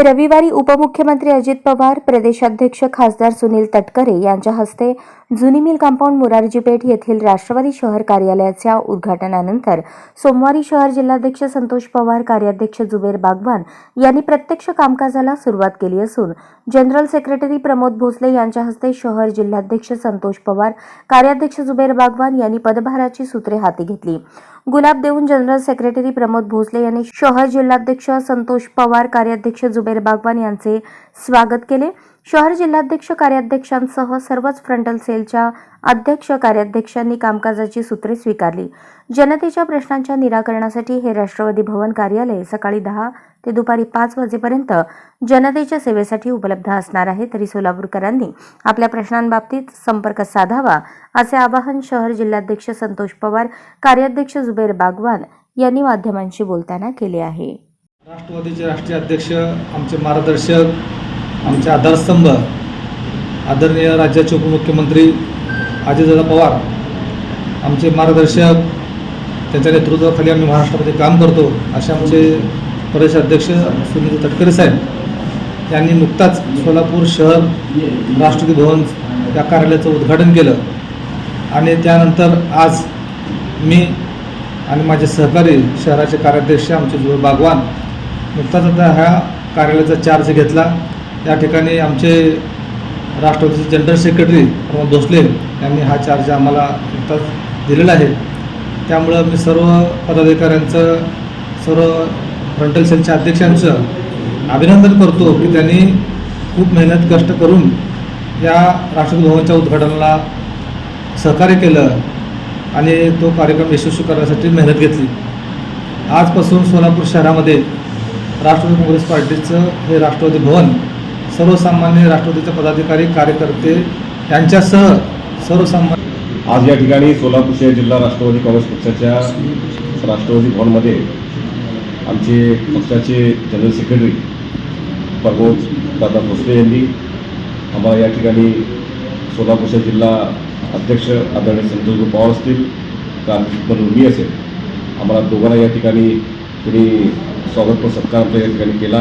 रविवारी उपमुख्यमंत्री अजित पवार, प्रदेशाध्यक्ष खासदार सुनील तटकरे यांच्या हस्ते जुनी मिल कंपाऊंड मोरारजी पेठ येथील राष्ट्रवादी शहर कार्यालयाच्या उद्घाटनानंतर सोमवारी शहर जिल्हाध्यक्ष संतोष पवार, कार्याध्यक्ष जुबेर बागवान यांनी प्रत्यक्ष कामकाजाला सुरुवात केली असून जनरल सेक्रेटरी प्रमोद भोसले यांच्या हस्ते शहर जिल्हाध्यक्ष संतोष पवार, कार्याध्यक्ष जुबेर बागवान यांनी पदभाराची सूत्रे हाती घेतली। गुलाब देऊन जनरल सेक्रेटरी प्रमोद भोसले यांनी शहर जिल्हाध्यक्ष संतोष पवार, कार्याध्यक्ष जुबेर बागवान यांचे स्वागत केले। शहर जिल्हाध्यक्ष कार्याध्यक्षांसह सर्वच फ्रंटल सेलच्या अध्यक्ष कार्याध्यक्षांनी कामकाजाची सूत्रे स्वीकारली। जनतेच्या प्रश्नांच्या निराकरणासाठी हे राष्ट्रवादी भवन कार्यालय सकाळी 10 ते दुपारी 5 वाजेपर्यंत जनतेच्या सेवेसाठी उपलब्ध असणार आहे। तरी सोलापूरकरांनी आपल्या प्रश्नांबाबतीत संपर्क साधावा असे आवाहन शहर जिल्हाध्यक्ष संतोष पवार, कार्याध्यक्ष जुबेर बागवान यांनी माध्यमांशी बोलताना केले आहे। राष्ट्रवादीचे राष्ट्रीय अध्यक्ष, आमचे मार्गदर्शक, आमचे आधारस्तंभ आदरणीय राज्याचे उपमुख्यमंत्री अजितदादा पवार, आमचे मार्गदर्शक, त्यांच्या नेतृत्वाखाली आम्ही महाराष्ट्रामध्ये काम करतो असे आमचे प्रदेशाध्यक्ष सुनील तटकरे साहेब यांनी नुकताच सोलापूर शहर राष्ट्रवादी भवन या कार्यालयाचं उद्घाटन केलं आणि त्यानंतर आज मी आणि माझे सहकारी शहराचे कार्याध्यक्ष आमचे जुबेर बागवान नुकताच आता ह्या कार्यालयाचा चार्ज घेतला। या ठिकाणी आमचे राष्ट्रवादीचे जनरल सेक्रेटरी प्रमोद भोसले यांनी हा चार्ज आम्हाला नुकताच दिलेला आहे। त्यामुळं मी सर्व पदाधिकाऱ्यांचं, सर्व फ्रंटल सेलच्या अध्यक्षांचं अभिनंदन करतो की त्यांनी खूप मेहनत कष्ट करून या राष्ट्रवादी भवनच्या उद्घाटनाला सहकार्य केलं आणि तो कार्यक्रम यशस्वी करण्यासाठी मेहनत घेतली। आजपासून सोलापूर शहरामध्ये राष्ट्रवादी काँग्रेस पार्टीचं हे राष्ट्रवादी भवन सर्वसामान्य राष्ट्रवादीचे पदाधिकारी, कार्यकर्ते यांच्यासह सर्वसामान्य आज या ठिकाणी सोलापूर शहर जिल्हा राष्ट्रवादी काँग्रेस पक्षाच्या राष्ट्रवादी भवनमध्ये आमचे पक्षाचे जनरल सेक्रेटरी प्रमोद दादा भोसले यांनी आम्हाला या ठिकाणी सोलापूर शहर जिल्हा अध्यक्ष आदरणीय संतोष पवार असतील, म्हणून मी असेल, आम्हाला दोघांना या ठिकाणी त्यांनी स्वागत व सत्कार आमच्या या ठिकाणी केला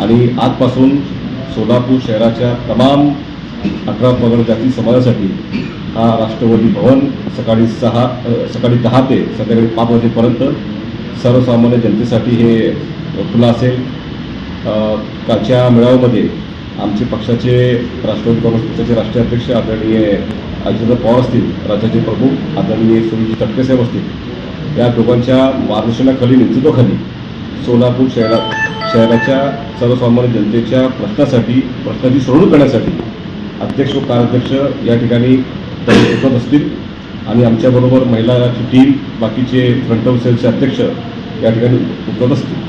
आणि आजपासून सोलापूर शहराच्या तमाम 18 पगड जाती समाजासाठी हा राष्ट्रवादी भवन सकाळी 10 ते संध्याकाळी 5 वाजेपर्यंत सर्वसामान्य जनतेसाठी हे खुलं असेल। कालच्या मेळाव्यामध्ये आमचे पक्षाचे राष्ट्रवादी काँग्रेस पक्षाचे राष्ट्रीय अध्यक्ष आदरणीय अजितदादा पवार असतील, राज्याचे प्रमुख आदरणीय सुनील तटकरे साहेब असतील, या दोघांच्या मार्गदर्शनाखाली, नेतृत्वाखाली सोलापूर शहराच्या सर्वसामान्य जनतेच्या प्रश्नांची सोडवणूक करण्यासाठी अध्यक्ष व कार्याध्यक्ष या ठिकाणी उपस्थित असतील आणि आमच्याबरोबर महिलाची टीम, बाकीचे फ्रंटल सेलचे अध्यक्ष या ठिकाणी उपस्थित असतील।